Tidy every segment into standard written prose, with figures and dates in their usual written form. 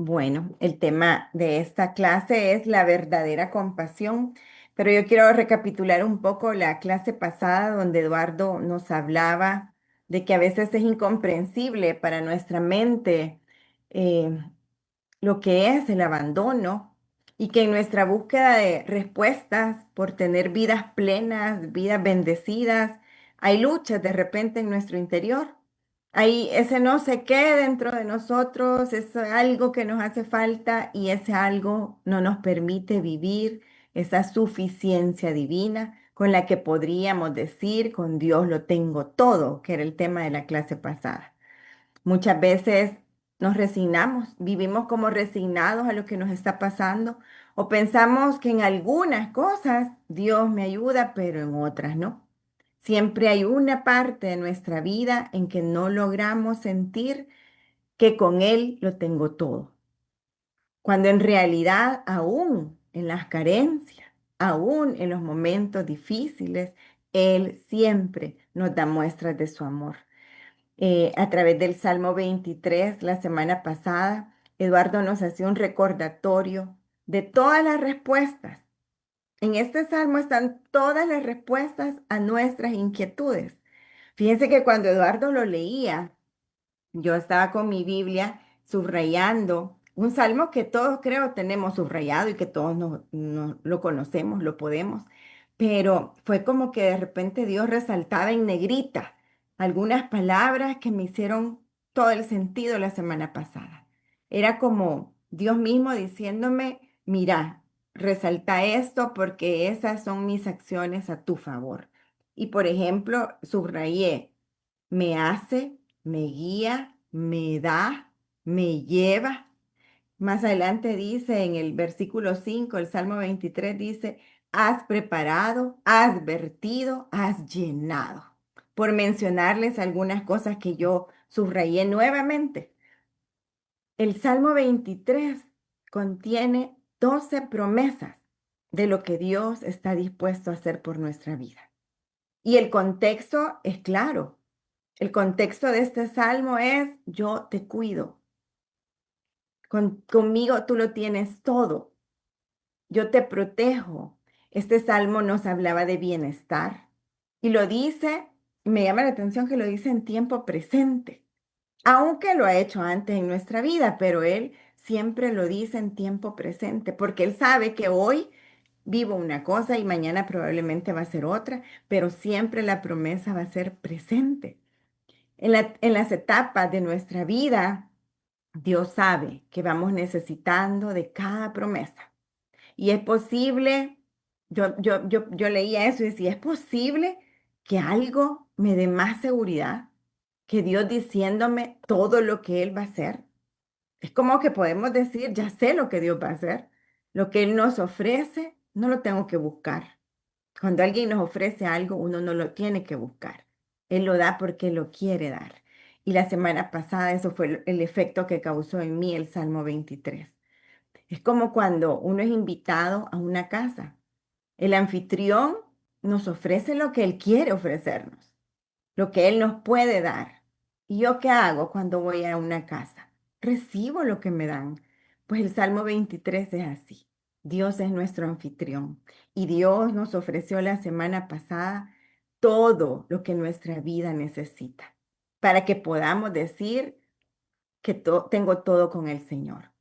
Bueno, el tema de esta clase es la verdadera compasión, pero yo quiero recapitular un poco la clase pasada donde Eduardo nos hablaba de que a veces es incomprensible para nuestra mente eh, lo que es el abandono y que en nuestra búsqueda de respuestas por tener vidas plenas, vidas bendecidas, hay luchas de repente en nuestro interior. Hay ese no sé qué dentro de nosotros, es algo que nos hace falta y ese algo no nos permite vivir esa suficiencia divina con la que podríamos decir, con Dios lo tengo todo, que era el tema de la clase pasada. Muchas veces nos resignamos, vivimos como resignados a lo que nos está pasando o pensamos que en algunas cosas Dios me ayuda, pero en otras no. Siempre hay una parte de nuestra vida en que no logramos sentir que con Él lo tengo todo, cuando en realidad aún en las carencias, aún en los momentos difíciles, Él siempre nos da muestras de su amor. A través del Salmo 23 la semana pasada, Eduardo nos hacía un recordatorio de todas las respuestas. En este salmo están todas las respuestas a nuestras inquietudes. Fíjense que cuando Eduardo lo leía, yo estaba con mi Biblia subrayando un salmo que todos creo tenemos subrayado y que todos lo conocemos, lo podemos, pero fue como que de repente Dios resaltaba en negrita algunas palabras que me hicieron todo el sentido la semana pasada. Era como Dios mismo diciéndome, mira, resalta esto porque esas son mis acciones a tu favor. Y por ejemplo, subrayé me hace, me guía, me da, me lleva. Más adelante dice en el versículo 5, el Salmo 23 dice, has preparado, has vertido, has llenado. Por mencionarles algunas cosas que yo subrayé nuevamente. El Salmo 23 contiene 12 promesas de lo que Dios está dispuesto a hacer por nuestra vida. Y el contexto es claro. El contexto de este salmo es, yo te cuido, conmigo tú lo tienes todo, yo te protejo. Este salmo nos hablaba de bienestar y lo dice, me llama la atención que lo dice en tiempo presente, aunque lo ha hecho antes en nuestra vida, pero él siempre lo dice en tiempo presente, porque él sabe que hoy vivo una cosa y mañana probablemente va a ser otra, pero siempre la promesa va a ser presente. En las etapas de nuestra vida, Dios sabe que vamos necesitando de cada promesa. Y es posible, yo leía eso y decía, es posible que algo me dé más seguridad que Dios diciéndome todo lo que Él va a hacer. Es como que podemos decir, ya sé lo que Dios va a hacer. Lo que Él nos ofrece, no lo tengo que buscar. Cuando alguien nos ofrece algo, uno no lo tiene que buscar. Él lo da porque lo quiere dar. Y la semana pasada eso fue el efecto que causó en mí el Salmo 23. Es como cuando uno es invitado a una casa. El anfitrión nos ofrece lo que él quiere ofrecernos, lo que él nos puede dar. ¿Y yo qué hago cuando voy a una casa? Recibo lo que me dan. Pues el Salmo 23 es así. Dios es nuestro anfitrión y Dios nos ofreció la semana pasada todo lo que nuestra vida necesita para que podamos decir que tengo todo con el Señor.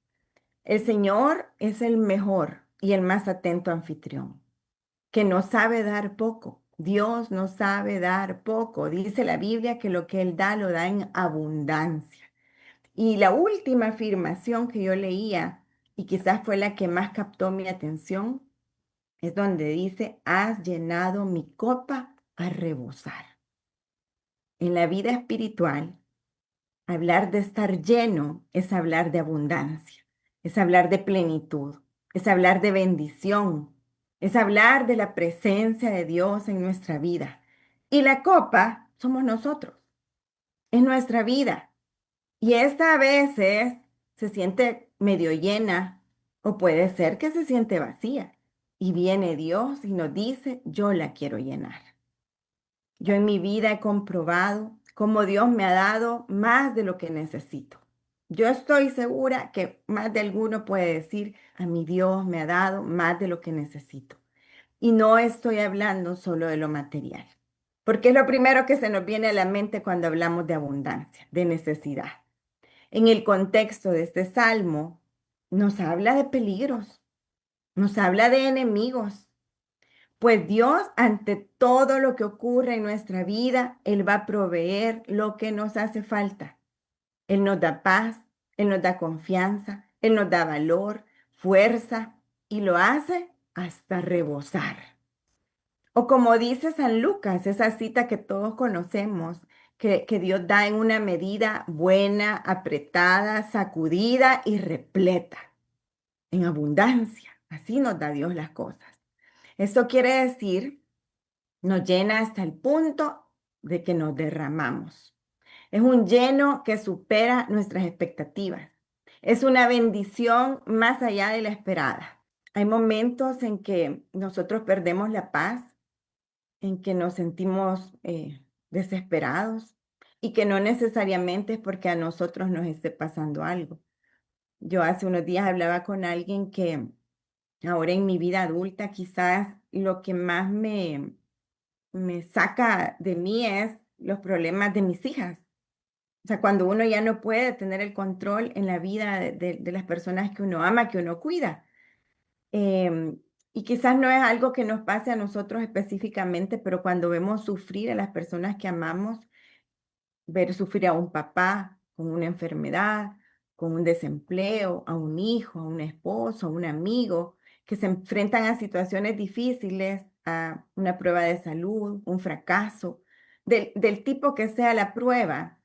El Señor es el mejor y el más atento anfitrión, que no sabe dar poco. Dios no sabe dar poco. Dice la Biblia que lo que Él da lo da en abundancia. Y la última afirmación que yo leía, y quizás fue la que más captó mi atención, es donde dice, has llenado mi copa a rebosar. En la vida espiritual, hablar de estar lleno es hablar de abundancia, es hablar de plenitud, es hablar de bendición, es hablar de la presencia de Dios en nuestra vida. Y la copa somos nosotros, es nuestra vida. Y esta a veces se siente medio llena o puede ser que se siente vacía. Y viene Dios y nos dice, yo la quiero llenar. Yo en mi vida he comprobado cómo Dios me ha dado más de lo que necesito. Yo estoy segura que más de alguno puede decir, a mi Dios me ha dado más de lo que necesito. Y no estoy hablando solo de lo material, porque es lo primero que se nos viene a la mente cuando hablamos de abundancia, de necesidad. En el contexto de este salmo, nos habla de peligros, nos habla de enemigos, pues Dios, ante todo lo que ocurre en nuestra vida, Él va a proveer lo que nos hace falta. Él nos da paz, Él nos da confianza, Él nos da valor, fuerza y lo hace hasta rebosar. O como dice San Lucas, esa cita que todos conocemos, que Dios da en una medida buena, apretada, sacudida y repleta, en abundancia. Así nos da Dios las cosas. Esto quiere decir, nos llena hasta el punto de que nos derramamos. Es un lleno que supera nuestras expectativas. Es una bendición más allá de la esperada. Hay momentos en que nosotros perdemos la paz, en que nos sentimos desesperados y que no necesariamente es porque a nosotros nos esté pasando algo. Yo hace unos días hablaba con alguien que ahora en mi vida adulta quizás lo que más me saca de mí es los problemas de mis hijas. O sea, cuando uno ya no puede tener el control en la vida de las personas que uno ama, que uno cuida. Em, y quizás no es algo que nos pase a nosotros específicamente, pero cuando vemos sufrir a las personas que amamos, ver sufrir a un papá con una enfermedad, con un desempleo, a un hijo, a un esposo, a un amigo, que se enfrentan a situaciones difíciles, a una prueba de salud, un fracaso, del tipo que sea la prueba.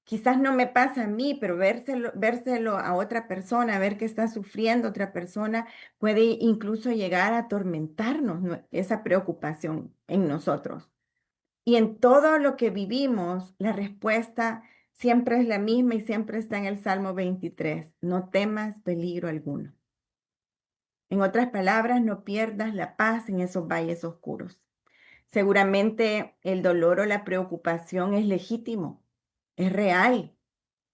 Quizás no me pasa a mí, pero vérselo a otra persona, ver que está sufriendo otra persona, puede incluso llegar a atormentarnos esa preocupación en nosotros. Y en todo lo que vivimos, la respuesta siempre es la misma y siempre está en el Salmo 23. No temas peligro alguno. En otras palabras, no pierdas la paz en esos valles oscuros. Seguramente el dolor o la preocupación es legítimo, es real,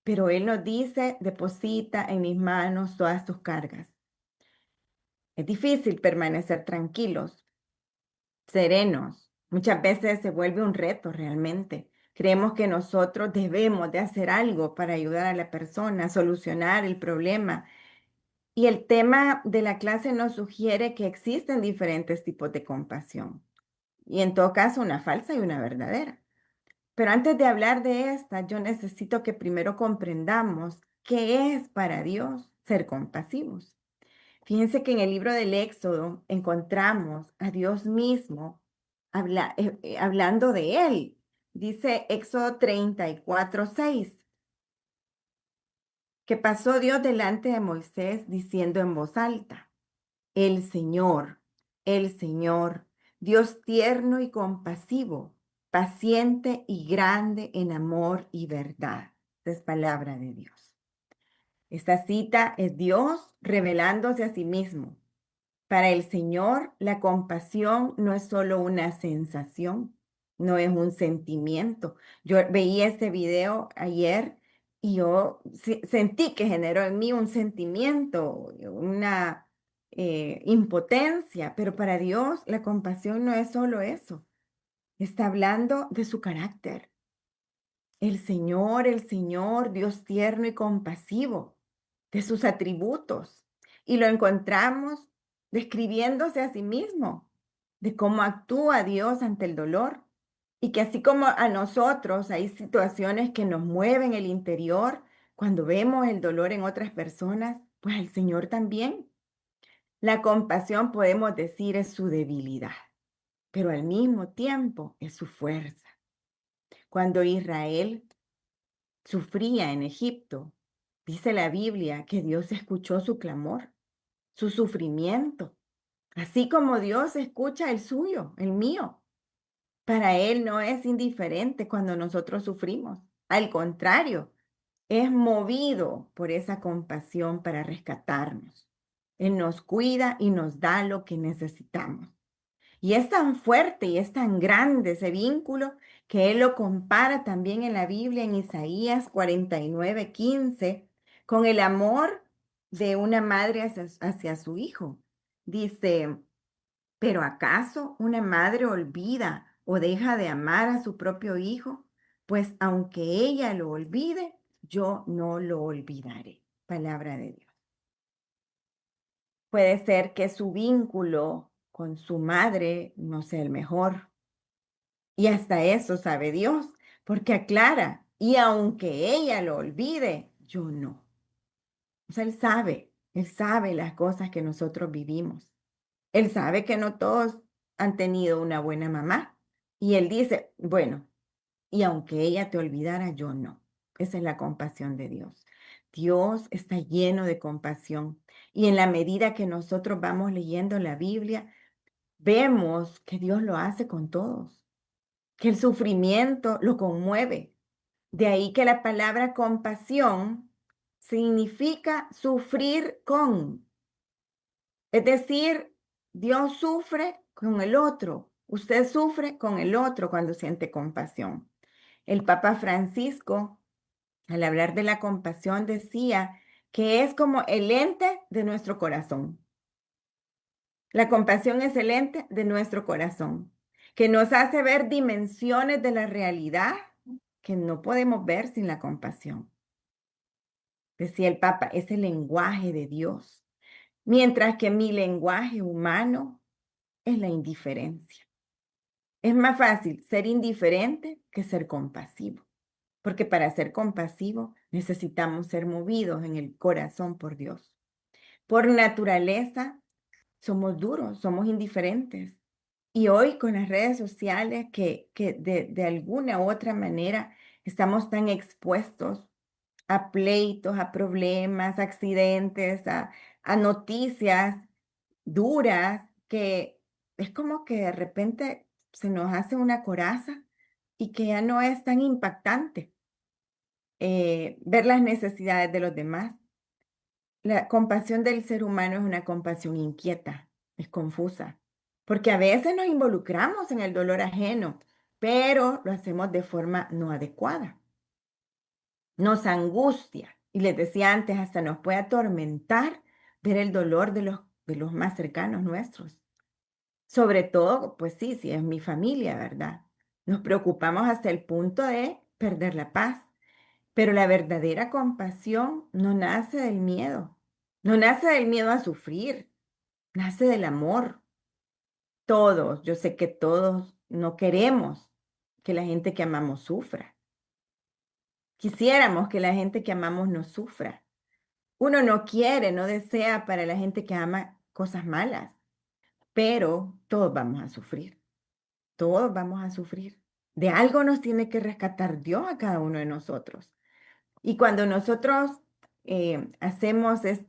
pero Él nos dice, deposita en mis manos todas tus cargas. Es difícil permanecer tranquilos, serenos. Muchas veces se vuelve un reto realmente. Creemos que nosotros debemos de hacer algo para ayudar a la persona, solucionar el problema. Y el tema de la clase nos sugiere que existen diferentes tipos de compasión. Y en todo caso, una falsa y una verdadera. Pero antes de hablar de esta, yo necesito que primero comprendamos qué es para Dios ser compasivos. Fíjense que en el libro del Éxodo encontramos a Dios mismo hablando de Él. Dice Éxodo 34:6, que pasó Dios delante de Moisés diciendo en voz alta, el Señor, Dios tierno y compasivo, paciente y grande en amor y verdad. Esta es palabra de Dios. Esta cita es Dios revelándose a sí mismo. Para el Señor, la compasión no es solo una sensación, no es un sentimiento. Yo veía este video ayer y yo sentí que generó en mí un sentimiento, una impotencia, pero para Dios la compasión no es solo eso. Está hablando de su carácter. El Señor, Dios tierno y compasivo, de sus atributos. Y lo encontramos describiéndose a sí mismo, de cómo actúa Dios ante el dolor. Y que así como a nosotros hay situaciones que nos mueven el interior cuando vemos el dolor en otras personas, pues al Señor también. La compasión, podemos decir, es su debilidad, pero al mismo tiempo es su fuerza. Cuando Israel sufría en Egipto, dice la Biblia que Dios escuchó su clamor, su sufrimiento, así como Dios escucha el suyo, el mío. Para Él no es indiferente cuando nosotros sufrimos. Al contrario, es movido por esa compasión para rescatarnos. Él nos cuida y nos da lo que necesitamos. Y es tan fuerte y es tan grande ese vínculo que él lo compara también en la Biblia, en Isaías 49:15, con el amor de una madre hacia su hijo. Dice, ¿pero acaso una madre olvida o deja de amar a su propio hijo? Pues aunque ella lo olvide, yo no lo olvidaré. Palabra de Dios. Puede ser que su vínculo con su madre no sea el mejor. Y hasta eso sabe Dios, porque aclara, y aunque ella lo olvide, yo no. O sea, Él sabe las cosas que nosotros vivimos. Él sabe que no todos han tenido una buena mamá. Y Él dice, bueno, y aunque ella te olvidara, yo no. Esa es la compasión de Dios. Dios está lleno de compasión. Y en la medida que nosotros vamos leyendo la Biblia, vemos que Dios lo hace con todos, que el sufrimiento lo conmueve. De ahí que la palabra compasión significa sufrir con. Es decir, Dios sufre con el otro. Usted sufre con el otro cuando siente compasión. El Papa Francisco, al hablar de la compasión, decía que es como el lente de nuestro corazón. La compasión es el lente de nuestro corazón, que nos hace ver dimensiones de la realidad que no podemos ver sin la compasión. Decía el Papa, es el lenguaje de Dios, mientras que mi lenguaje humano es la indiferencia. Es más fácil ser indiferente que ser compasivo, porque para ser compasivo necesitamos ser movidos en el corazón por Dios. Por naturaleza somos duros, somos indiferentes. Y hoy con las redes sociales que de alguna u otra manera estamos tan expuestos a pleitos, a problemas, a accidentes, a noticias duras, que es como que de repente se nos hace una coraza y que ya no es tan impactante ver las necesidades de los demás. La compasión del ser humano es una compasión inquieta, es confusa, porque a veces nos involucramos en el dolor ajeno, pero lo hacemos de forma no adecuada. Nos angustia y les decía antes, hasta nos puede atormentar ver el dolor de los más cercanos nuestros. Sobre todo, pues sí, si es mi familia, ¿verdad? Nos preocupamos hasta el punto de perder la paz. Pero la verdadera compasión no nace del miedo, no nace del miedo a sufrir, nace del amor. Todos, yo sé que todos no queremos que la gente que amamos sufra. Quisiéramos que la gente que amamos no sufra. Uno no quiere, no desea para la gente que ama cosas malas, pero todos vamos a sufrir, todos vamos a sufrir. De algo nos tiene que rescatar Dios a cada uno de nosotros. Y cuando nosotros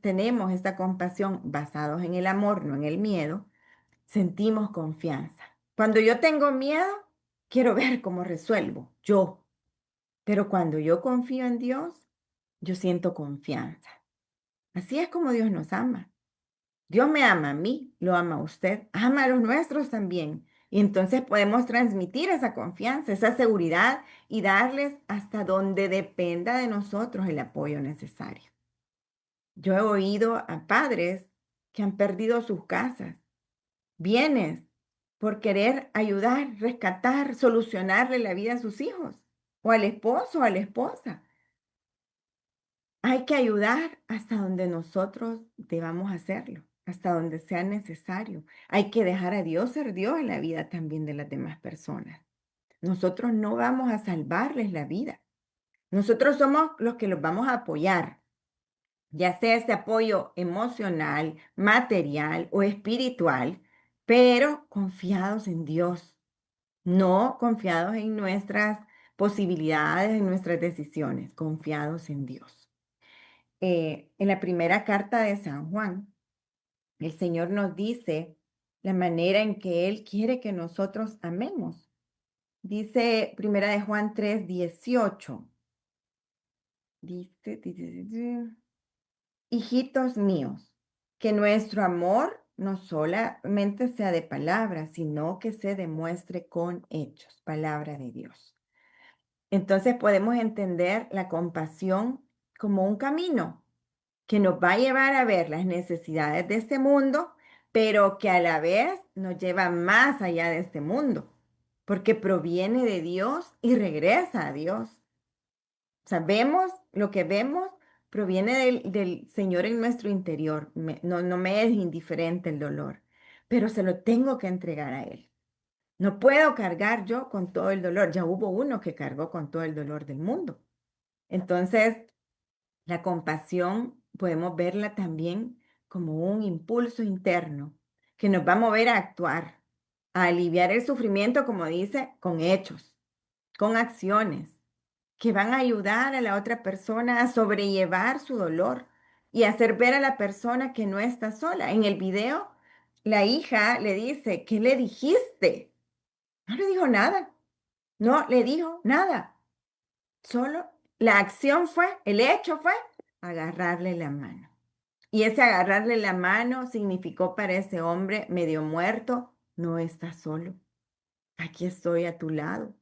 tenemos esta compasión basados en el amor, no en el miedo, sentimos confianza. Cuando yo tengo miedo, quiero ver cómo resuelvo yo. Pero cuando yo confío en Dios, yo siento confianza. Así es como Dios nos ama. Dios me ama a mí, lo ama a usted, ama a los nuestros también. Y entonces podemos transmitir esa confianza, esa seguridad y darles hasta donde dependa de nosotros el apoyo necesario. Yo he oído a padres que han perdido sus casas, bienes, por querer ayudar, rescatar, solucionarle la vida a sus hijos, o al esposo o a la esposa. Hay que ayudar hasta donde nosotros debamos hacerlo, hasta donde sea necesario. Hay que dejar a Dios ser Dios en la vida también de las demás personas. Nosotros no vamos a salvarles la vida. Nosotros somos los que los vamos a apoyar, ya sea este apoyo emocional, material o espiritual, pero confiados en Dios, no confiados en nuestras posibilidades, en nuestras decisiones, confiados en Dios. En la primera carta de San Juan, el Señor nos dice la manera en que Él quiere que nosotros amemos. Dice primera de Juan 3:18. Dice, hijitos míos, que nuestro amor no solamente sea de palabras, sino que se demuestre con hechos, palabra de Dios. Entonces podemos entender la compasión como un camino que nos va a llevar a ver las necesidades de este mundo, pero que a la vez nos lleva más allá de este mundo, porque proviene de Dios y regresa a Dios. Sabemos lo que vemos proviene del Señor en nuestro interior. No me es indiferente el dolor, pero se lo tengo que entregar a Él. No puedo cargar yo con todo el dolor. Ya hubo uno que cargó con todo el dolor del mundo. Entonces, la compasión podemos verla también como un impulso interno que nos va a mover a actuar, a aliviar el sufrimiento, como dice, con hechos, con acciones que van a ayudar a la otra persona a sobrellevar su dolor y hacer ver a la persona que no está sola. En el video, la hija le dice, ¿qué le dijiste? No le dijo nada, no le dijo nada. Solo la acción fue, el hecho fue agarrarle la mano. Y ese agarrarle la mano significó para ese hombre medio muerto, no estás solo, aquí estoy a tu lado.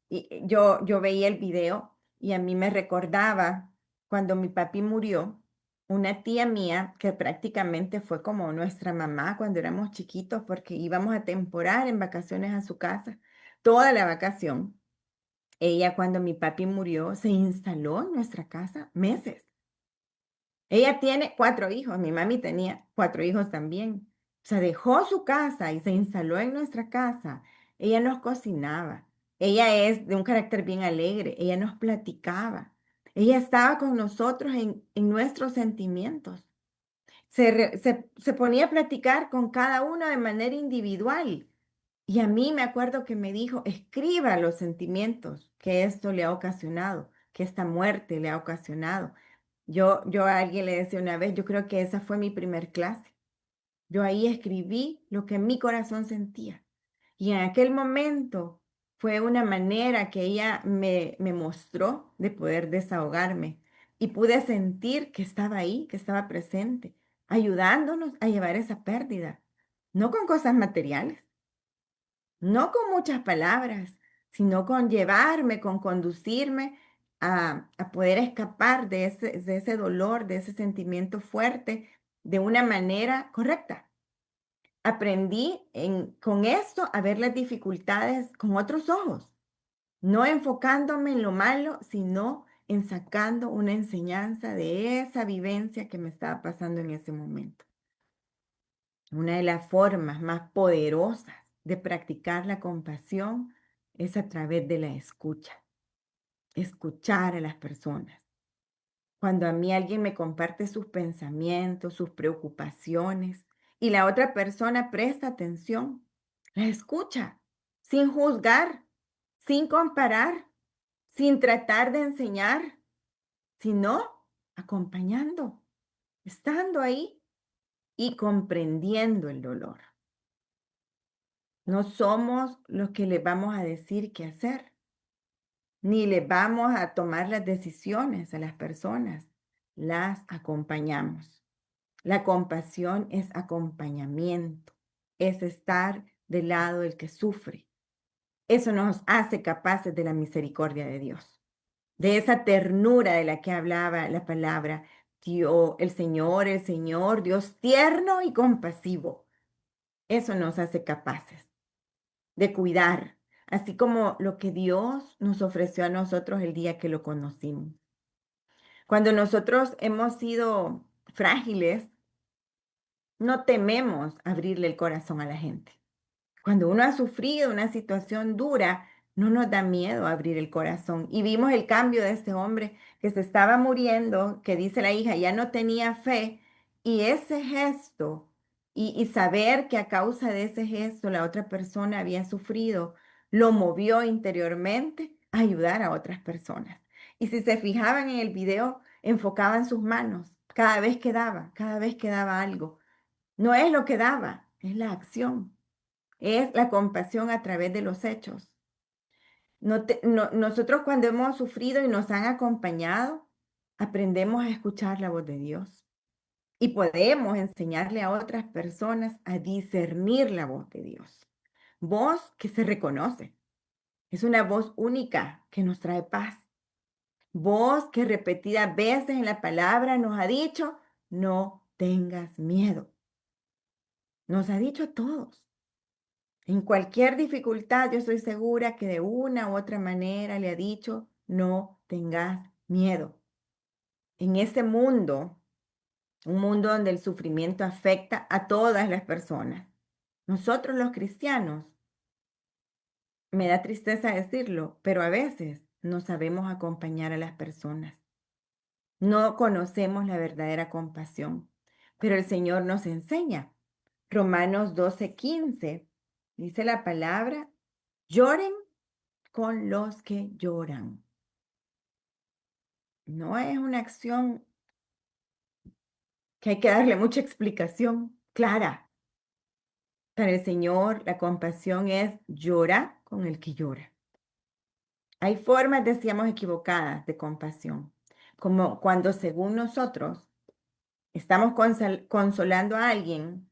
Y yo veía el video y a mí me recordaba cuando mi papi murió, una tía mía que prácticamente fue como nuestra mamá cuando éramos chiquitos porque íbamos a temporar en vacaciones a su casa, toda la vacación. Ella cuando mi papi murió se instaló en nuestra casa meses. Ella tiene 4 hijos, mi mami tenía 4 hijos también. O sea, dejó su casa y se instaló en nuestra casa. Ella nos cocinaba. Ella es de un carácter bien alegre. Ella nos platicaba. Ella estaba con nosotros en nuestros sentimientos. Se ponía a platicar con cada uno de manera individual. Y a mí me acuerdo que me dijo, escriba los sentimientos que esto le ha ocasionado, que esta muerte le ha ocasionado. Yo a alguien le decía una vez, yo creo que esa fue mi primer clase. Yo ahí escribí lo que mi corazón sentía. Y en aquel momento fue una manera que ella me mostró de poder desahogarme. Y pude sentir que estaba ahí, que estaba presente, ayudándonos a llevar esa pérdida. No con cosas materiales, no con muchas palabras, sino con llevarme, con conducirme a poder escapar de ese dolor, de ese sentimiento fuerte, de una manera correcta. Aprendí con esto a ver las dificultades con otros ojos, no enfocándome en lo malo, sino en sacando una enseñanza de esa vivencia que me estaba pasando en ese momento. Una de las formas más poderosas de practicar la compasión es a través de la escucha, escuchar a las personas. Cuando a mí alguien me comparte sus pensamientos, sus preocupaciones y la otra persona presta atención, la escucha sin juzgar, sin comparar, sin tratar de enseñar, sino acompañando, estando ahí y comprendiendo el dolor. No somos los que les vamos a decir qué hacer, ni les vamos a tomar las decisiones a las personas, las acompañamos. La compasión es acompañamiento, es estar del lado del que sufre. Eso nos hace capaces de la misericordia de Dios, de esa ternura de la que hablaba la palabra Dios, el Señor, Dios tierno y compasivo. Eso nos hace capaces de cuidar, así como lo que Dios nos ofreció a nosotros el día que lo conocimos. Cuando nosotros hemos sido frágiles, no tememos abrirle el corazón a la gente. Cuando uno ha sufrido una situación dura, no nos da miedo abrir el corazón. Y vimos el cambio de este hombre que se estaba muriendo, que dice la hija, ya no tenía fe. Y ese gesto, y saber que a causa de ese gesto la otra persona había sufrido, lo movió interiormente a ayudar a otras personas. Y si se fijaban en el video, enfocaban sus manos cada vez que daba algo. No es lo que daba, es la acción. Es la compasión a través de los hechos. Nosotros cuando hemos sufrido y nos han acompañado, aprendemos a escuchar la voz de Dios. y podemos enseñarle a otras personas a discernir la voz de Dios. Voz que se reconoce. Es una voz única que nos trae paz. Voz que repetidas veces en la palabra nos ha dicho, no tengas miedo. Nos ha dicho a todos. En cualquier dificultad, yo estoy segura que de una u otra manera le ha dicho, no tengas miedo. En este mundo, un mundo donde el sufrimiento afecta a todas las personas, nosotros los cristianos, me da tristeza decirlo, pero a veces no sabemos acompañar a las personas. No conocemos la verdadera compasión, pero el Señor nos enseña. Romanos 12:15 dice la palabra, lloren con los que lloran. No es una acción que hay que darle mucha explicación clara. Para el Señor, la compasión es llora con el que llora. Hay formas, decíamos, equivocadas de compasión, como cuando según nosotros estamos consolando a alguien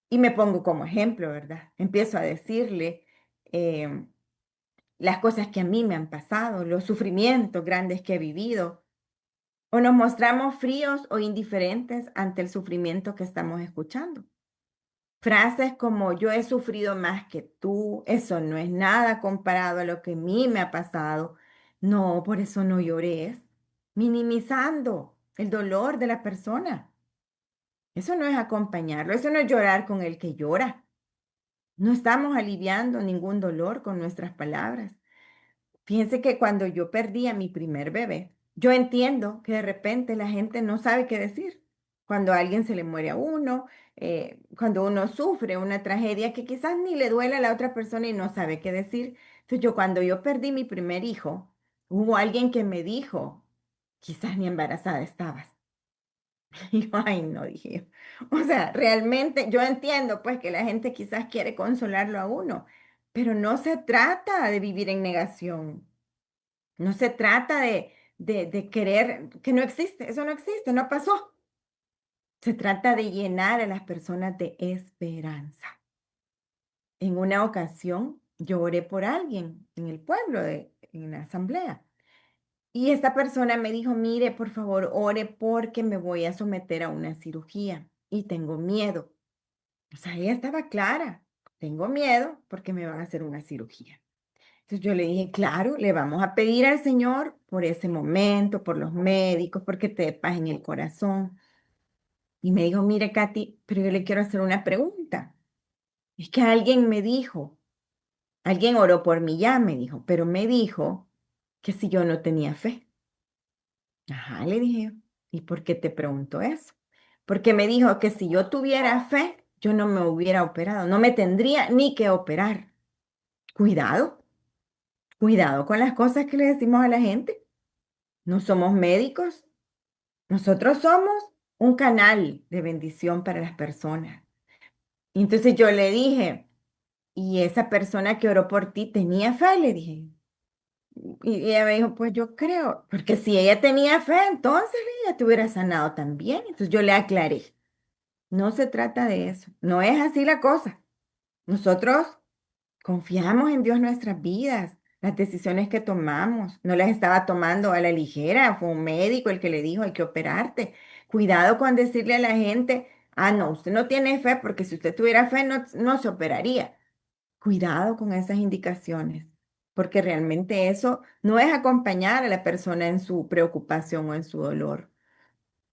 y me pongo como ejemplo, ¿verdad? Empiezo a decirle em, las cosas que a mí me han pasado, los sufrimientos grandes que he vivido, o nos mostramos fríos o indiferentes ante el sufrimiento que estamos escuchando. Frases como yo he sufrido más que tú, eso no es nada comparado a lo que a mí me ha pasado. No, por eso no llores, minimizando el dolor de la persona. Eso no es acompañarlo, eso no es llorar con el que llora. No estamos aliviando ningún dolor con nuestras palabras. Fíjense que cuando yo perdí a mi primer bebé, yo entiendo que de repente la gente no sabe qué decir. Cuando a alguien se le muere a uno, cuando uno sufre una tragedia que quizás ni le duele a la otra persona y no sabe qué decir. Entonces cuando yo perdí mi primer hijo, hubo alguien que me dijo, quizás ni embarazada estabas. Y yo, ay, no, dije yo. O sea, realmente yo entiendo pues que la gente quizás quiere consolarlo a uno, pero no se trata de vivir en negación. No se trata de querer, que no existe, eso no existe, no pasó. Se trata de llenar a las personas de esperanza. En una ocasión, yo oré por alguien en el pueblo, en la asamblea, y esta persona me dijo, mire, por favor, ore porque me voy a someter a una cirugía y tengo miedo. O sea, ella estaba clara, tengo miedo porque me van a hacer una cirugía. Entonces yo le dije, claro, le vamos a pedir al Señor por ese momento, por los médicos, porque te dé paz en el corazón. Y me dijo, mire, Katy, pero yo le quiero hacer una pregunta. Es que alguien me dijo, alguien oró por mí ya, me dijo, pero me dijo que si yo no tenía fe. Ajá, le dije yo. ¿Y por qué te pregunto eso? Porque me dijo que si yo tuviera fe, yo no me hubiera operado, no me tendría ni que operar. Cuidado, cuidado con las cosas que le decimos a la gente. No somos médicos, nosotros somos un canal de bendición para las personas. Y entonces yo le dije, ¿y esa persona que oró por ti tenía fe? Le dije. Y ella me dijo, pues yo creo, porque si ella tenía fe, entonces ella te hubiera sanado también. Entonces yo le aclaré, no se trata de eso, no es así la cosa. Nosotros confiamos en Dios nuestras vidas, las decisiones que tomamos, no las estaba tomando a la ligera, fue un médico el que le dijo hay que operarte. Cuidado con decirle a la gente, ah, no, usted no tiene fe porque si usted tuviera fe no se operaría. Cuidado con esas indicaciones, porque realmente eso no es acompañar a la persona en su preocupación o en su dolor.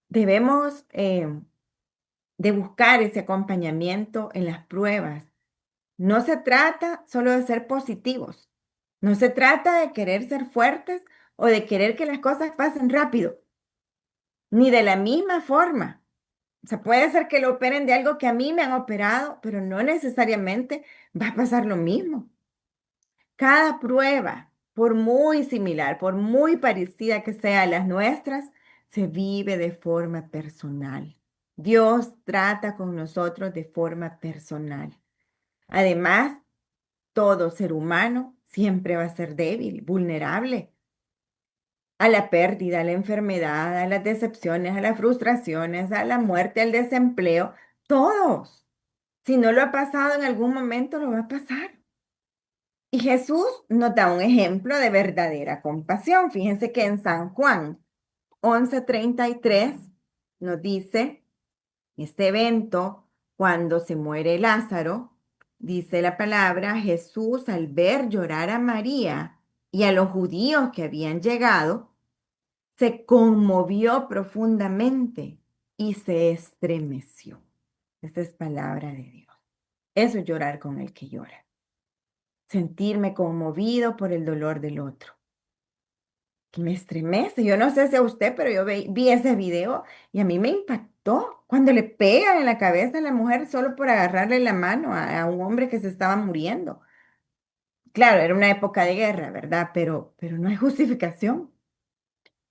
Debemos de buscar ese acompañamiento en las pruebas. No se trata solo de ser positivos. No se trata de querer ser fuertes o de querer que las cosas pasen rápido, ni de la misma forma. O sea, puede ser que lo operen de algo que a mí me han operado, pero no necesariamente va a pasar lo mismo. Cada prueba, por muy similar, por muy parecida que sea a las nuestras, se vive de forma personal. Dios trata con nosotros de forma personal. Además, todo ser humano siempre va a ser débil, vulnerable. a la pérdida, a la enfermedad, a las decepciones, a las frustraciones, a la muerte, al desempleo, todos. Si no lo ha pasado en algún momento, lo va a pasar. Y Jesús nos da un ejemplo de verdadera compasión. Fíjense que en San Juan 11:33 nos dice este evento, cuando se muere Lázaro, dice la palabra, Jesús al ver llorar a María y a los judíos que habían llegado, se conmovió profundamente y se estremeció. Esta es palabra de Dios. Eso es llorar con el que llora. Sentirme conmovido por el dolor del otro. Que me estremece. Yo no sé si a usted, pero yo vi ese video y a mí me impactó cuando le pegan en la cabeza a la mujer solo por agarrarle la mano a un hombre que se estaba muriendo. Claro, era una época de guerra, ¿verdad? Pero no hay justificación.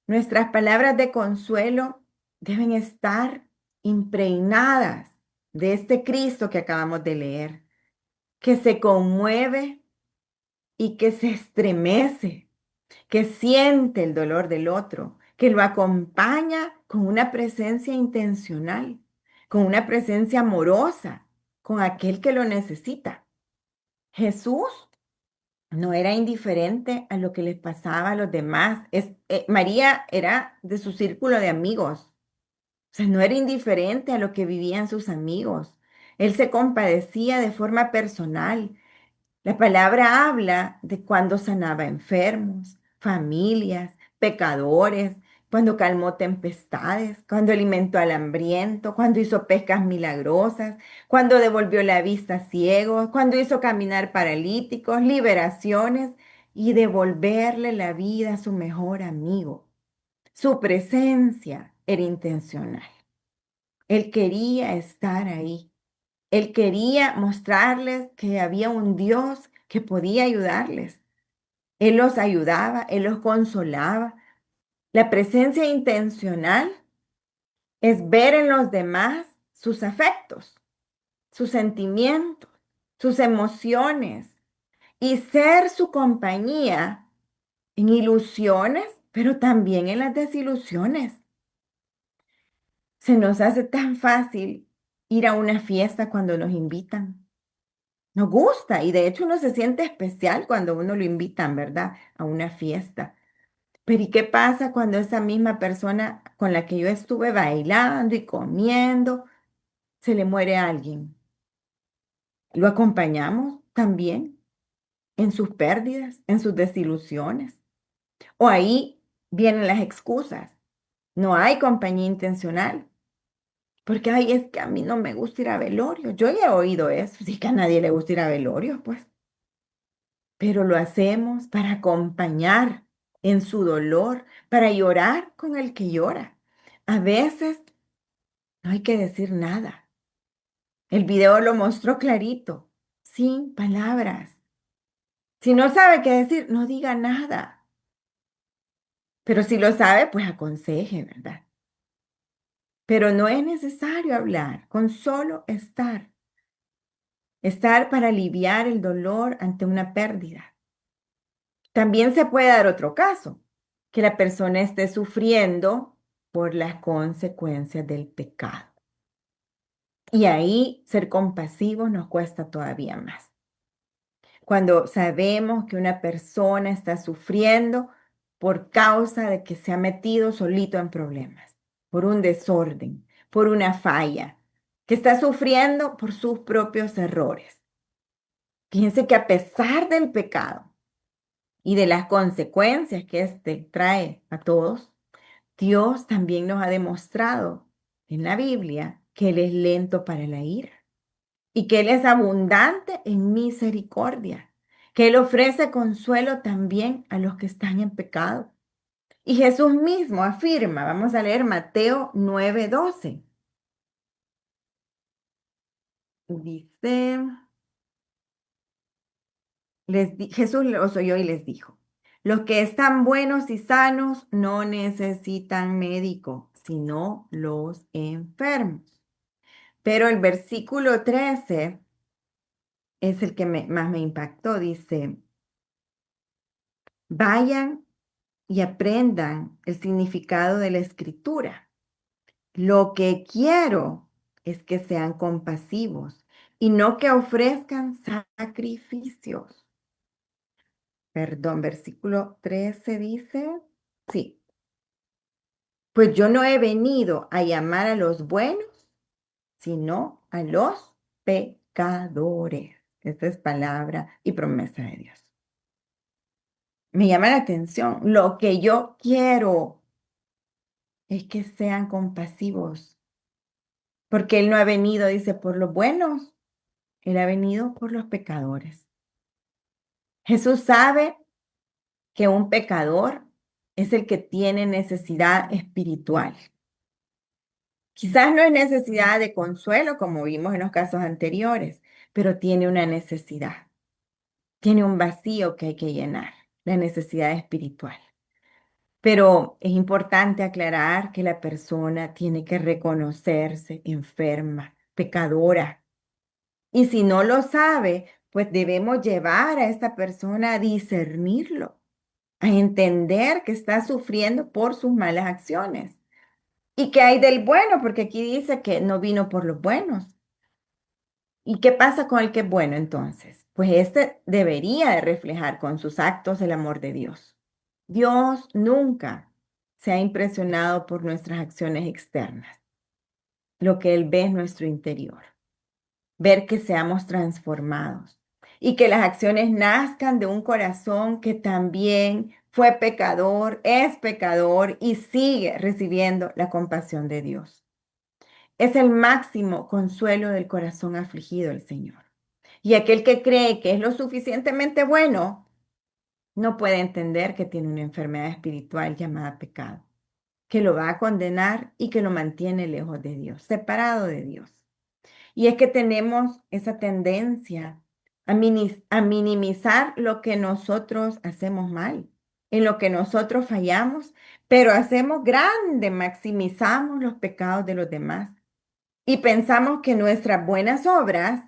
Nuestras palabras de consuelo deben estar impregnadas de este Cristo que acabamos de leer, que se conmueve y que se estremece, que siente el dolor del otro, que lo acompaña con una presencia intencional, con una presencia amorosa, con aquel que lo necesita. Jesús no era indiferente a lo que les pasaba a los demás. María era de su círculo de amigos. O sea, no era indiferente a lo que vivían sus amigos. Él se compadecía de forma personal. La palabra habla de cuando sanaba enfermos, familias, pecadores, cuando calmó tempestades, cuando alimentó al hambriento, cuando hizo pescas milagrosas, cuando devolvió la vista a ciegos, cuando hizo caminar paralíticos, liberaciones y devolverle la vida a su mejor amigo. Su presencia era intencional. Él quería estar ahí. Él quería mostrarles que había un Dios que podía ayudarles. Él los ayudaba, él los consolaba. La presencia intencional es ver en los demás sus afectos, sus sentimientos, sus emociones y ser su compañía en ilusiones, pero también en las desilusiones. Se nos hace tan fácil ir a una fiesta cuando nos invitan. Nos gusta y de hecho uno se siente especial cuando uno lo invitan, ¿verdad? A una fiesta. Pero ¿y qué pasa cuando esa misma persona con la que yo estuve bailando y comiendo, se le muere a alguien? ¿Lo acompañamos también en sus pérdidas, en sus desilusiones? O ahí vienen las excusas. No hay compañía intencional. Porque, ay, es que a mí no me gusta ir a velorio. Yo ya he oído eso. Sí que a nadie le gusta ir a velorio, pues. Pero lo hacemos para acompañar en su dolor, para llorar con el que llora. A veces no hay que decir nada. El video lo mostró clarito, sin palabras. Si no sabe qué decir, no diga nada. Pero si lo sabe, pues aconseje, ¿verdad? Pero no es necesario hablar, con solo estar. Estar para aliviar el dolor ante una pérdida. También se puede dar otro caso, que la persona esté sufriendo por las consecuencias del pecado. Y ahí ser compasivos nos cuesta todavía más. Cuando sabemos que una persona está sufriendo por causa de que se ha metido solito en problemas, por un desorden, por una falla, que está sufriendo por sus propios errores. Fíjense que a pesar del pecado y de las consecuencias que éste trae a todos, Dios también nos ha demostrado en la Biblia que Él es lento para la ira y que Él es abundante en misericordia, que Él ofrece consuelo también a los que están en pecado. Y Jesús mismo afirma, vamos a leer Mateo 9:12. Dice, Jesús los oyó y les dijo, los que están buenos y sanos no necesitan médico, sino los enfermos. Pero el versículo 13 es el que más me impactó. Dice, vayan y aprendan el significado de la escritura. Lo que quiero es que sean compasivos y no que ofrezcan sacrificios. Perdón, versículo 13 dice, sí, pues yo no he venido a llamar a los buenos, sino a los pecadores. Esta es palabra y promesa de Dios. Me llama la atención. Lo que yo quiero es que sean compasivos, porque Él no ha venido, dice, por los buenos, Él ha venido por los pecadores. Jesús sabe que un pecador es el que tiene necesidad espiritual. Quizás no es necesidad de consuelo, como vimos en los casos anteriores, pero tiene una necesidad, tiene un vacío que hay que llenar, la necesidad espiritual. Pero es importante aclarar que la persona tiene que reconocerse enferma, pecadora. Y si no lo sabe, pues debemos llevar a esta persona a discernirlo, a entender que está sufriendo por sus malas acciones. ¿Y qué hay del bueno? Porque aquí dice que no vino por los buenos. ¿Y qué pasa con el que es bueno entonces? Pues este debería de reflejar con sus actos el amor de Dios. Dios nunca se ha impresionado por nuestras acciones externas. Lo que Él ve es nuestro interior. Ver que seamos transformados y que las acciones nazcan de un corazón que también fue pecador, es pecador y sigue recibiendo la compasión de Dios. Es el máximo consuelo del corazón afligido el Señor. Y aquel que cree que es lo suficientemente bueno, no puede entender que tiene una enfermedad espiritual llamada pecado, que lo va a condenar y que lo mantiene lejos de Dios, separado de Dios. Y es que tenemos esa tendencia a minimizar lo que nosotros hacemos mal, en lo que nosotros fallamos, pero hacemos grande, maximizamos los pecados de los demás y pensamos que nuestras buenas obras,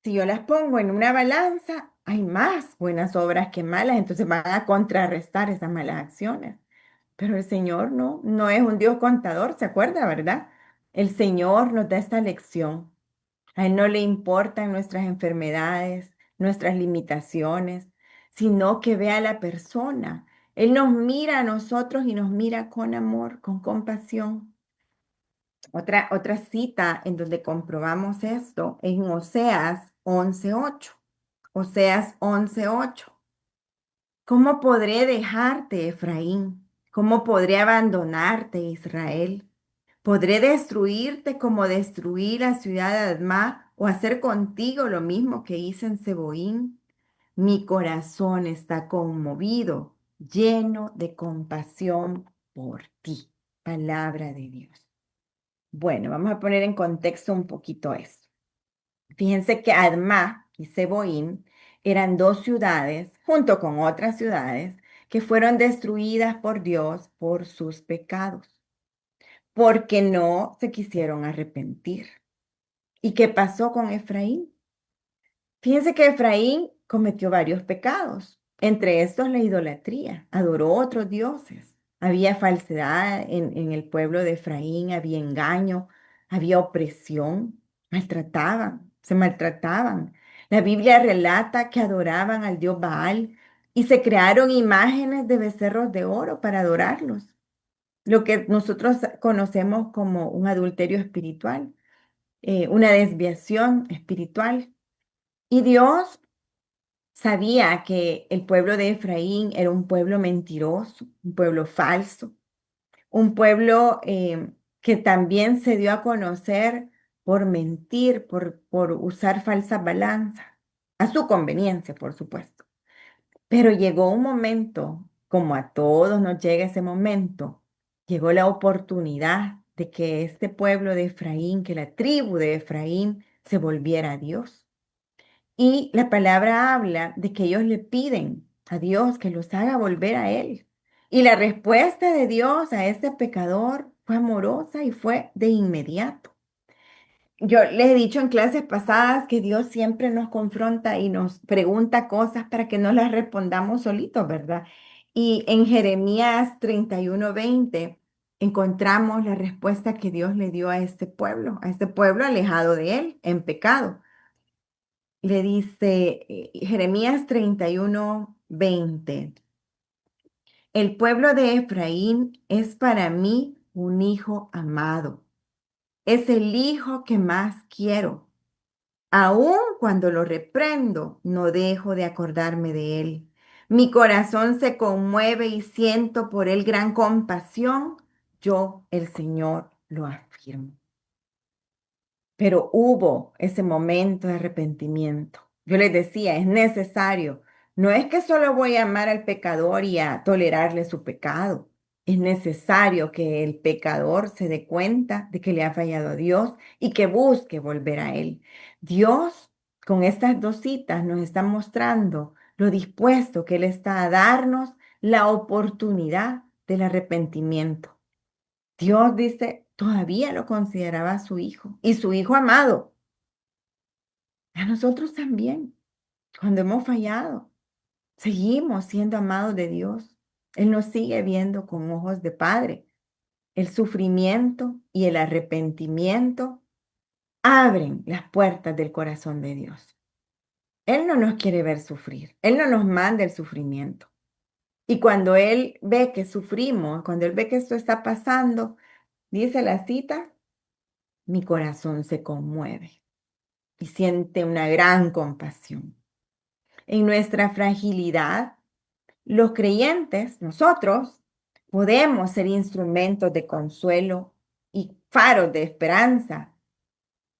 si yo las pongo en una balanza, hay más buenas obras que malas, entonces van a contrarrestar esas malas acciones. Pero el Señor no es un Dios contador, ¿se acuerda, verdad? El Señor nos da esta lección. A Él no le importan nuestras enfermedades, nuestras limitaciones, sino que ve a la persona. Él nos mira a nosotros y nos mira con amor, con compasión. Otra cita en donde comprobamos esto es en Oseas 11:8. Oseas 11:8. ¿Cómo podré dejarte, Efraín? ¿Cómo podré abandonarte, Israel? ¿Podré destruirte como destruí la ciudad de Admá o hacer contigo lo mismo que hice en Seboín? Mi corazón está conmovido, lleno de compasión por ti. Palabra de Dios. Bueno, vamos a poner en contexto un poquito esto. Fíjense que Admá y Seboín eran dos ciudades, junto con otras ciudades, que fueron destruidas por Dios por sus pecados, porque no se quisieron arrepentir. ¿Y qué pasó con Efraín? Fíjense que Efraín cometió varios pecados, entre estos la idolatría, adoró otros dioses. Había falsedad en el pueblo de Efraín, había engaño, había opresión, se maltrataban. La Biblia relata que adoraban al dios Baal y se crearon imágenes de becerros de oro para adorarlos, lo que nosotros conocemos como un adulterio espiritual, una desviación espiritual. Y Dios sabía que el pueblo de Efraín era un pueblo mentiroso, un pueblo falso, un pueblo que también se dio a conocer por mentir, por usar falsas balanzas, a su conveniencia, por supuesto. Pero llegó un momento, como a todos nos llega ese momento, llegó la oportunidad de que este pueblo de Efraín, que la tribu de Efraín se volviera a Dios. Y la palabra habla de que ellos le piden a Dios que los haga volver a Él. Y la respuesta de Dios a este pecador fue amorosa y fue de inmediato. Yo les he dicho en clases pasadas que Dios siempre nos confronta y nos pregunta cosas para que no las respondamos solitos, ¿verdad? Y en Jeremías 31:20 encontramos la respuesta que Dios le dio a este pueblo alejado de él, en pecado. Le dice Jeremías 31:20, el pueblo de Efraín es para mí un hijo amado, es el hijo que más quiero. Aun cuando lo reprendo, no dejo de acordarme de él. Mi corazón se conmueve y siento por él gran compasión. Yo, el Señor, lo afirmo. Pero hubo ese momento de arrepentimiento. Yo les decía, es necesario. No es que solo voy a amar al pecador y a tolerarle su pecado. Es necesario que el pecador se dé cuenta de que le ha fallado a Dios y que busque volver a Él. Dios, con estas dos citas, nos está mostrando lo dispuesto que Él está a darnos la oportunidad del arrepentimiento. Dios dice, todavía lo consideraba su hijo y su hijo amado. A nosotros también, cuando hemos fallado, seguimos siendo amados de Dios. Él nos sigue viendo con ojos de padre. El sufrimiento y el arrepentimiento abren las puertas del corazón de Dios. Él no nos quiere ver sufrir. Él no nos manda el sufrimiento. Y cuando Él ve que sufrimos, cuando Él ve que esto está pasando, dice la cita, mi corazón se conmueve y siente una gran compasión. En nuestra fragilidad, los creyentes, nosotros, podemos ser instrumentos de consuelo y faros de esperanza,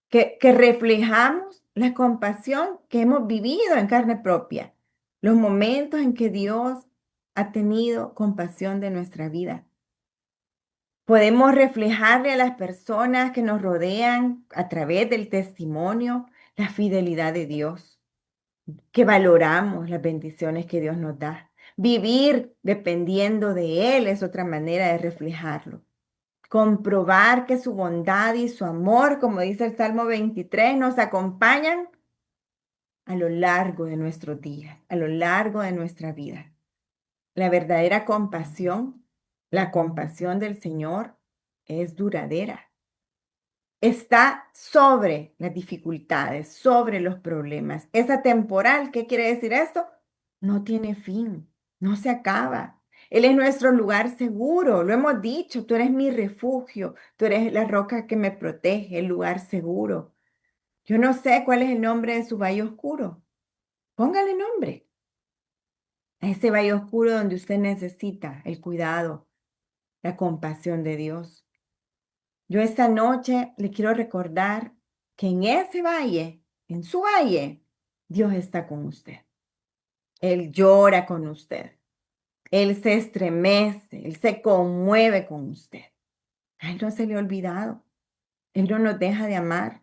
que reflejamos la compasión que hemos vivido en carne propia, los momentos en que Dios ha tenido compasión de nuestra vida. Podemos reflejarle a las personas que nos rodean a través del testimonio la fidelidad de Dios, que valoramos las bendiciones que Dios nos da. Vivir dependiendo de Él es otra manera de reflejarlo. Comprobar que su bondad y su amor, como dice el Salmo 23, nos acompañan a lo largo de nuestros días, a lo largo de nuestra vida. La verdadera compasión, la compasión del Señor es duradera. Está sobre las dificultades, sobre los problemas. Es atemporal. ¿Qué quiere decir esto? No tiene fin, no se acaba. Él es nuestro lugar seguro, lo hemos dicho, tú eres mi refugio, tú eres la roca que me protege, el lugar seguro. Yo no sé cuál es el nombre de su valle oscuro. Póngale nombre a ese valle oscuro donde usted necesita el cuidado, la compasión de Dios. Yo esta noche le quiero recordar que en ese valle, en su valle, Dios está con usted. Él llora con usted. Él se estremece, Él se conmueve con usted. A Él no se le ha olvidado. Él no nos deja de amar.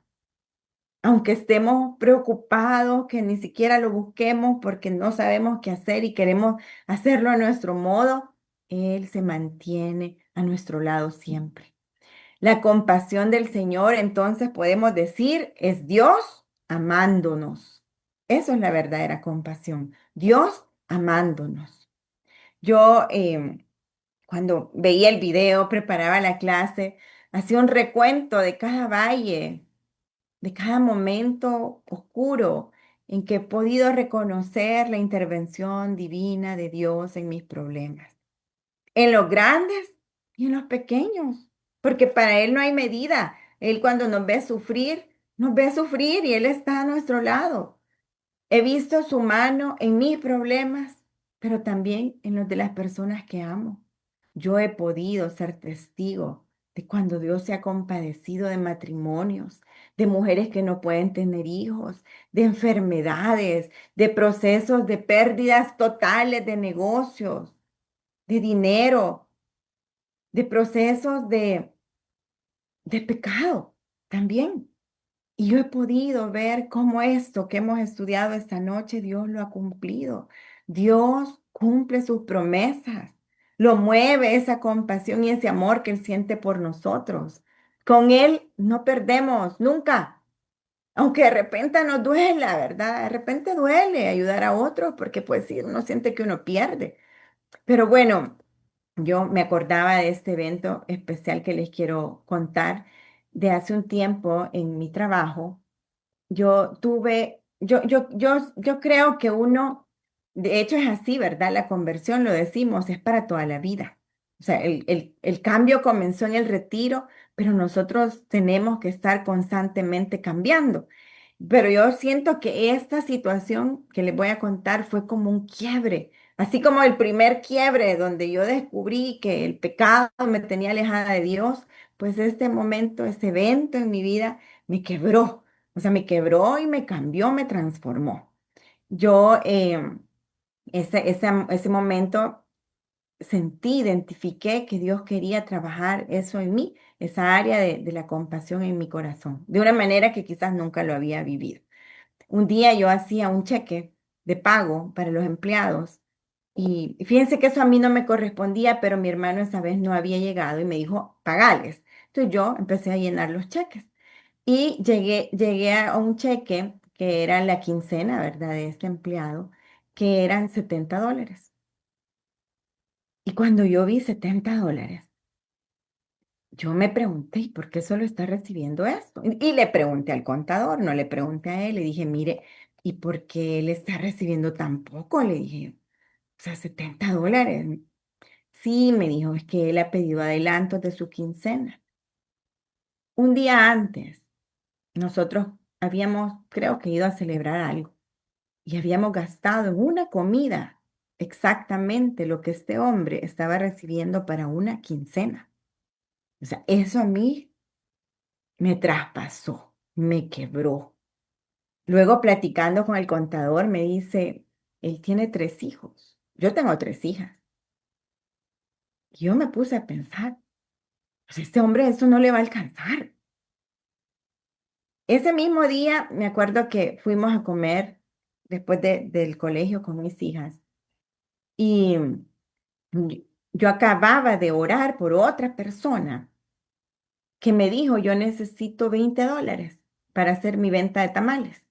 Aunque estemos preocupados, que ni siquiera lo busquemos porque no sabemos qué hacer y queremos hacerlo a nuestro modo, Él se mantiene a nuestro lado siempre. La compasión del Señor, entonces podemos decir, es Dios amándonos. Eso es la verdadera compasión. Dios amándonos. Yo, cuando veía el video, preparaba la clase, hacía un recuento de cada valle, de cada momento oscuro en que he podido reconocer la intervención divina de Dios en mis problemas, en los grandes y en los pequeños, porque para Él no hay medida. Él cuando nos ve sufrir y Él está a nuestro lado. He visto su mano en mis problemas, pero también en los de las personas que amo. Yo he podido ser testigo de cuando Dios se ha compadecido de matrimonios, de mujeres que no pueden tener hijos, de enfermedades, de procesos de pérdidas totales de negocios, de dinero, de procesos de pecado también. Y yo he podido ver cómo esto que hemos estudiado esta noche, Dios lo ha cumplido. Dios cumple sus promesas. Lo mueve esa compasión y ese amor que Él siente por nosotros. Con Él no perdemos nunca. Aunque de repente nos duela, ¿verdad? De repente duele ayudar a otros porque pues sí, uno siente que uno pierde. Pero bueno, yo me acordaba de este evento especial que les quiero contar de hace un tiempo en mi trabajo. Yo creo que uno, de hecho es así, ¿verdad? La conversión, lo decimos, es para toda la vida. O sea, el cambio comenzó en el retiro, pero nosotros tenemos que estar constantemente cambiando. Pero yo siento que esta situación que les voy a contar fue como un quiebre, así como el primer quiebre donde yo descubrí que el pecado me tenía alejada de Dios, pues este momento, este evento en mi vida me quebró. O sea, me quebró y me cambió, me transformó. Yo, ese momento sentí, identifiqué que Dios quería trabajar eso en mí, esa área de la compasión en mi corazón, de una manera que quizás nunca lo había vivido. Un día yo hacía un cheque de pago para los empleados y fíjense que eso a mí no me correspondía, pero mi hermano esa vez no había llegado y me dijo, pagales. Entonces yo empecé a llenar los cheques. Y llegué a un cheque que era la quincena, ¿verdad? De este empleado, que eran $70. Y cuando yo vi $70, yo me pregunté, ¿y por qué solo está recibiendo esto? Y le pregunté al contador, no le pregunté a él, le dije, mire, ¿y por qué él está recibiendo tan poco? Le dije, o sea, $70. Sí, me dijo, es que él ha pedido adelantos de su quincena. Un día antes, nosotros habíamos, creo que ido a celebrar algo. Y habíamos gastado en una comida exactamente lo que este hombre estaba recibiendo para una quincena. O sea, eso a mí me traspasó, me quebró. Luego platicando con el contador me dice, él tiene 3 hijos, yo tengo 3 hijas. Y yo me puse a pensar, pues este hombre eso no le va a alcanzar. Ese mismo día me acuerdo que fuimos a comer después del colegio con mis hijas y yo acababa de orar por otra persona que me dijo, yo necesito $20 para hacer mi venta de tamales.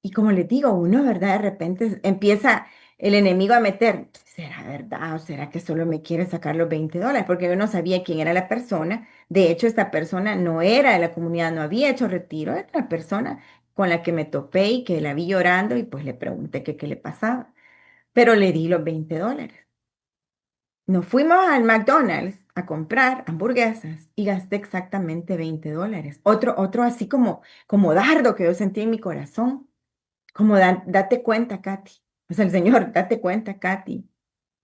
Y como les digo, uno, ¿verdad? De repente empieza el enemigo a meter, ¿será verdad o será que solo me quiere sacar los $20? Porque yo no sabía quién era la persona. De hecho, esta persona no era de la comunidad, no había hecho retiro, era la persona con la que me topé y que la vi llorando y pues le pregunté que qué le pasaba. Pero le di los $20. Nos fuimos al McDonald's a comprar hamburguesas y gasté exactamente $20. Otro así como dardo que yo sentí en mi corazón. Como date cuenta, Katy. O sea, el Señor, date cuenta, Katy,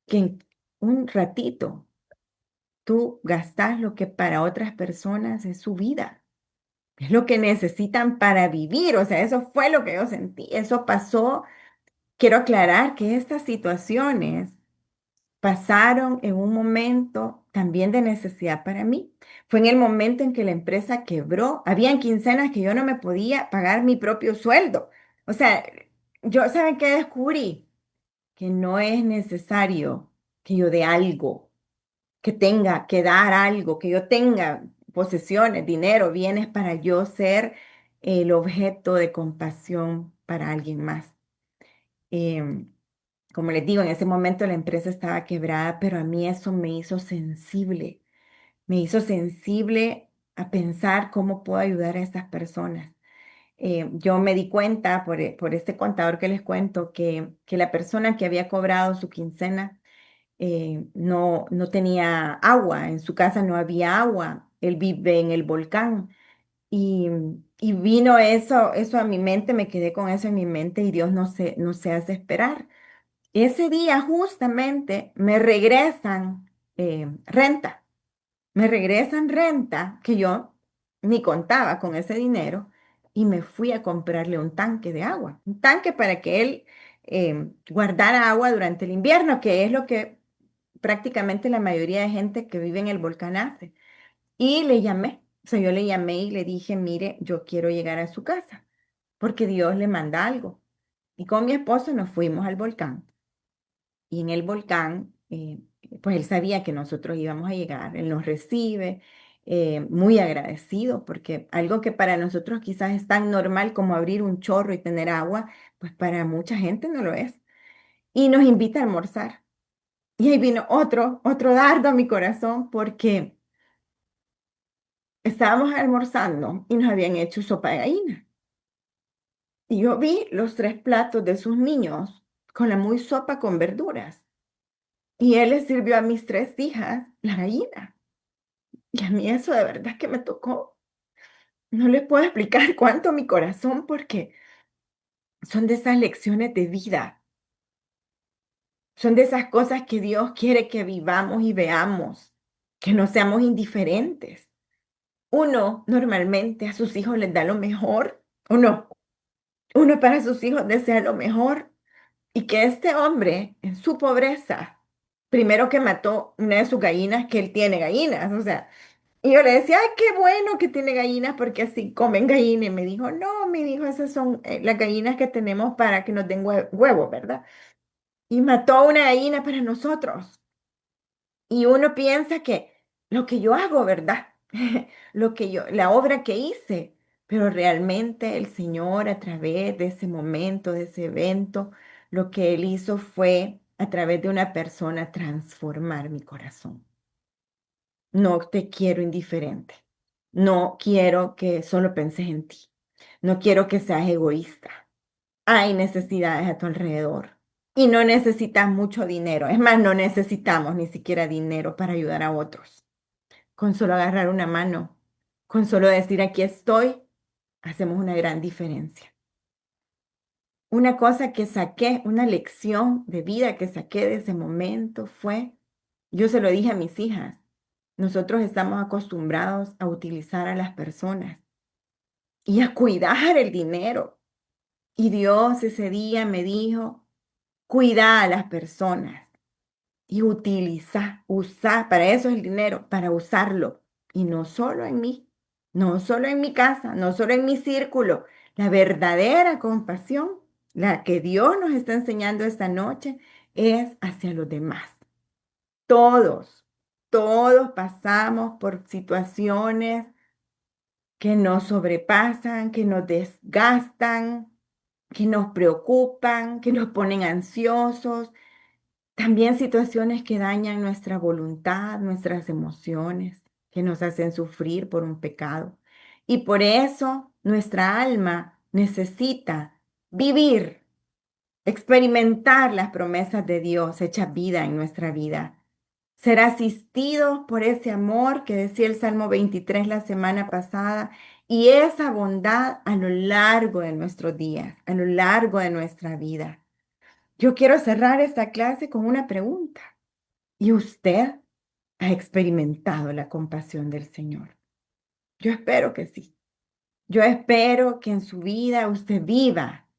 que en un ratito tú gastas lo que para otras personas es su vida. Es lo que necesitan para vivir. O sea, eso fue lo que yo sentí. Eso pasó. Quiero aclarar que estas situaciones pasaron en un momento también de necesidad para mí. Fue en el momento en que la empresa quebró. Habían quincenas que yo no me podía pagar mi propio sueldo. O sea, yo, ¿saben qué descubrí? Que no es necesario que yo dé algo, que tenga que dar algo, que yo tenga posesiones, dinero, bienes para yo ser el objeto de compasión para alguien más. Em, Como les digo, en ese momento la empresa estaba quebrada, pero a mí eso me hizo sensible a pensar cómo puedo ayudar a estas personas. Yo me di cuenta por este contador que les cuento que la persona que había cobrado su quincena no tenía agua, en su casa no había agua, él vive en el volcán y, y vino eso a mi mente, me quedé con eso en mi mente y Dios no se hace esperar. Ese día justamente renta, me regresan renta que yo ni contaba con ese dinero y me fui a comprarle un tanque de agua, un tanque para que él guardara agua durante el invierno, que es lo que prácticamente la mayoría de gente que vive en el volcán hace. Y le llamé, o sea, yo le llamé y le dije, mire, yo quiero llegar a su casa porque Dios le manda algo. Y con mi esposo nos fuimos al volcán y en el volcán, pues él sabía que nosotros íbamos a llegar, él nos recibe, muy agradecido, porque algo que para nosotros quizás es tan normal como abrir un chorro y tener agua, pues para mucha gente no lo es. Y nos invita a almorzar. Y ahí vino otro dardo a mi corazón porque estábamos almorzando y nos habían hecho sopa de gallina. Y yo vi los 3 platos de sus niños con la muy sopa con verduras. Y él les sirvió a mis 3 hijas la gallina. Y a mí eso de verdad que me tocó. No les puedo explicar cuánto mi corazón porque son de esas lecciones de vida. Son de esas cosas que Dios quiere que vivamos y veamos, que no seamos indiferentes. Uno normalmente a sus hijos les da lo mejor, ¿o no? Uno para sus hijos desea lo mejor. Y que este hombre, en su pobreza, primero que mató una de sus gallinas, que él tiene gallinas, o sea, y yo le decía, ay, qué bueno que tiene gallinas porque así comen gallina. Y me dijo, no, me dijo, esas son las gallinas que tenemos para que nos den huevos, ¿verdad? Y mató una gallina para nosotros. Y uno piensa que lo que yo hago, ¿verdad? La obra que hice, pero realmente el Señor a través de ese momento, de ese evento, lo que Él hizo fue a través de una persona transformar mi corazón. No te quiero indiferente. No quiero que solo penses en ti. No quiero que seas egoísta. Hay necesidades a tu alrededor y no necesitas mucho dinero. Es más, no necesitamos ni siquiera dinero para ayudar a otros. Con solo agarrar una mano, con solo decir aquí estoy, hacemos una gran diferencia. Una cosa que saqué, una lección de vida que saqué de ese momento fue, yo se lo dije a mis hijas, nosotros estamos acostumbrados a utilizar a las personas y a cuidar el dinero. Y Dios ese día me dijo, cuida a las personas y usar, para eso es el dinero, para usarlo. Y no solo en mí, no solo en mi casa, no solo en mi círculo. La verdadera compasión, la que Dios nos está enseñando esta noche, es hacia los demás. Todos, todos pasamos por situaciones que nos sobrepasan, que nos desgastan, que nos preocupan, que nos ponen ansiosos. También situaciones que dañan nuestra voluntad, nuestras emociones, que nos hacen sufrir por un pecado. Y por eso nuestra alma necesita vivir, experimentar las promesas de Dios hechas vida en nuestra vida. Ser asistidos por ese amor que decía el Salmo 23 la semana pasada y esa bondad a lo largo de nuestros días, a lo largo de nuestra vida. Yo quiero cerrar esta clase con una pregunta. ¿Y usted ha experimentado la compasión del Señor? Yo espero que sí. Yo espero que en su vida usted viva,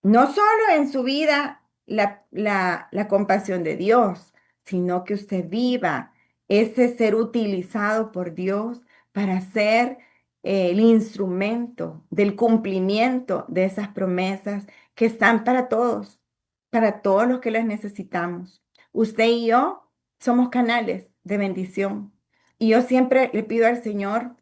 no solo en su vida la compasión de Dios, sino que usted viva ese ser utilizado por Dios para ser el instrumento del cumplimiento de esas promesas que están para todos los que las necesitamos. Usted y yo somos canales de bendición. Y yo siempre le pido al Señor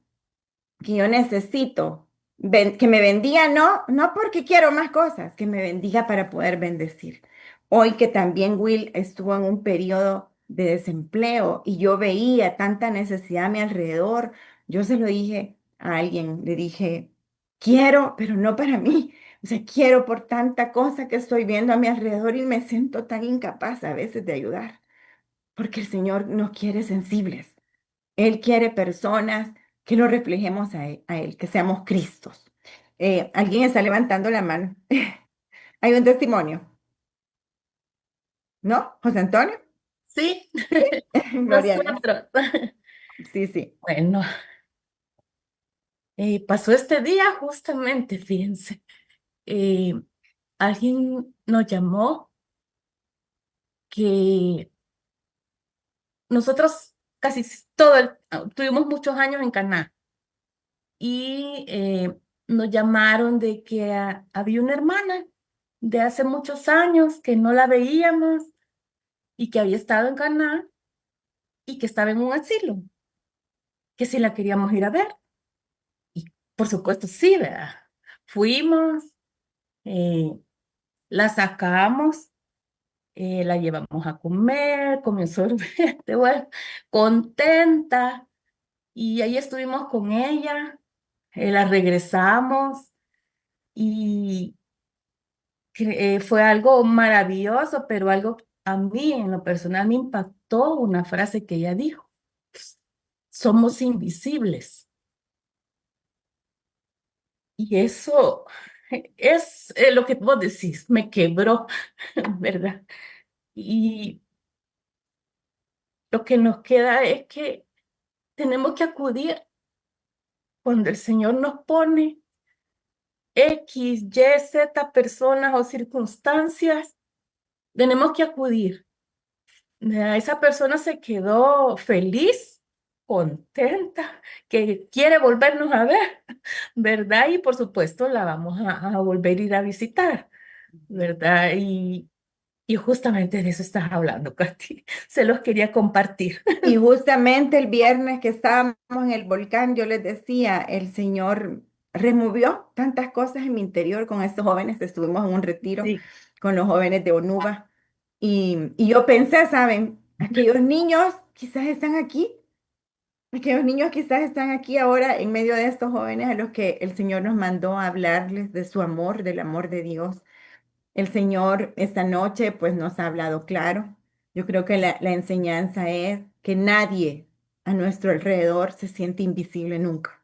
que yo necesito, que me bendiga, no porque quiero más cosas, que me bendiga para poder bendecir. Hoy que también Will estuvo en un periodo de desempleo y yo veía tanta necesidad a mi alrededor, yo se lo dije a alguien, le dije, quiero, pero no para mí. O sea, quiero por tanta cosa que estoy viendo a mi alrededor y me siento tan incapaz a veces de ayudar, porque el Señor nos quiere sensibles. Él quiere personas que lo reflejemos a él, que seamos Cristos. Alguien está levantando la mano. Hay un testimonio, ¿no? José Antonio. Sí, Gloria a Dios. nosotros. Sí, sí. Bueno, pasó este día justamente, fíjense. eh, Alguien nos llamó que nosotros tuvimos muchos años en Caná y nos llamaron de que había una hermana de hace muchos años que no la veíamos y que había estado en Caná y que estaba en un asilo, que si la queríamos ir a ver. Y por supuesto, sí, ¿verdad? Fuimos, eh, la sacamos, la llevamos a comer, comió sorbete, bueno, contenta. Y ahí estuvimos con ella, la regresamos y fue algo maravilloso, pero algo a mí en lo personal me impactó una frase que ella dijo: somos invisibles. Y eso es lo que vos decís, me quebró, ¿verdad? Y lo que nos queda es que tenemos que acudir cuando el Señor nos pone X, Y, Z personas o circunstancias, tenemos que acudir. Esa persona se quedó feliz, contenta, que quiere volvernos a ver, ¿verdad? Y por supuesto la vamos a volver a ir a visitar, ¿verdad? Y justamente de eso estás hablando, Katy. Se los quería compartir. Y justamente el viernes que estábamos en el volcán, yo les decía, el Señor removió tantas cosas en mi interior con estos jóvenes. Estuvimos en un retiro Sí, con los jóvenes de Onuba. Y yo pensé, ¿saben? Aquellos niños quizás están aquí. Aquellos niños quizás están aquí ahora en medio de estos jóvenes a los que el Señor nos mandó a hablarles de su amor, del amor de Dios. El Señor esta noche pues nos ha hablado claro. Yo creo que la enseñanza es que nadie a nuestro alrededor se siente invisible nunca,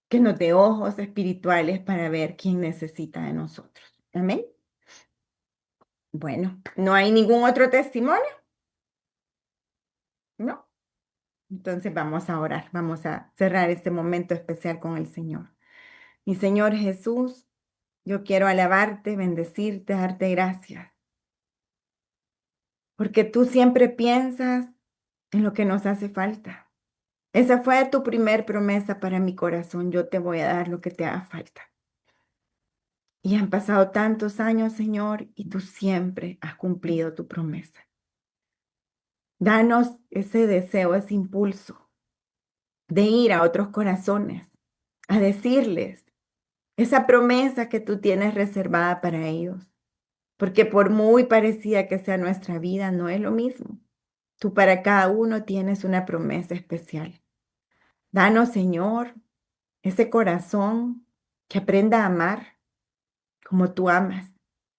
que nos dé ojos espirituales para ver quién necesita de nosotros. Amén. Bueno, ¿no hay ningún otro testimonio? No. Entonces vamos a orar, vamos a cerrar este momento especial con el Señor. Mi Señor Jesús, yo quiero alabarte, bendecirte, darte gracias, porque tú siempre piensas en lo que nos hace falta. Esa fue tu primer promesa para mi corazón. Yo te voy a dar lo que te haga falta. Y han pasado tantos años, Señor, y tú siempre has cumplido tu promesa. Danos ese deseo, ese impulso de ir a otros corazones, a decirles esa promesa que tú tienes reservada para ellos. Porque por muy parecida que sea nuestra vida, no es lo mismo. Tú para cada uno tienes una promesa especial. Danos, Señor, ese corazón que aprenda a amar como tú amas,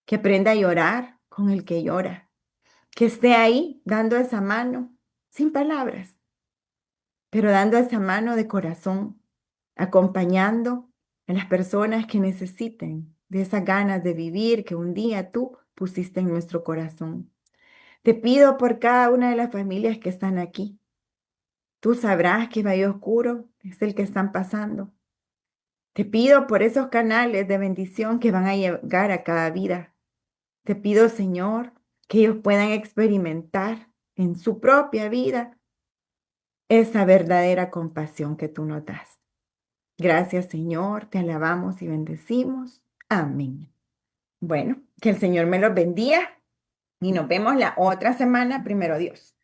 que aprenda a llorar con el que llora, que esté ahí dando esa mano sin palabras, pero dando esa mano de corazón, acompañando a las personas que necesiten de esas ganas de vivir que un día tú pusiste en nuestro corazón. Te pido por cada una de las familias que están aquí. Tú sabrás qué valle oscuro es el que están pasando. Te pido por esos canales de bendición que van a llegar a cada vida. Te pido, Señor, que ellos puedan experimentar en su propia vida esa verdadera compasión que tú nos das. Gracias, Señor, te alabamos y bendecimos. Amén. Bueno, que el Señor me los bendiga y nos vemos la otra semana, primero Dios.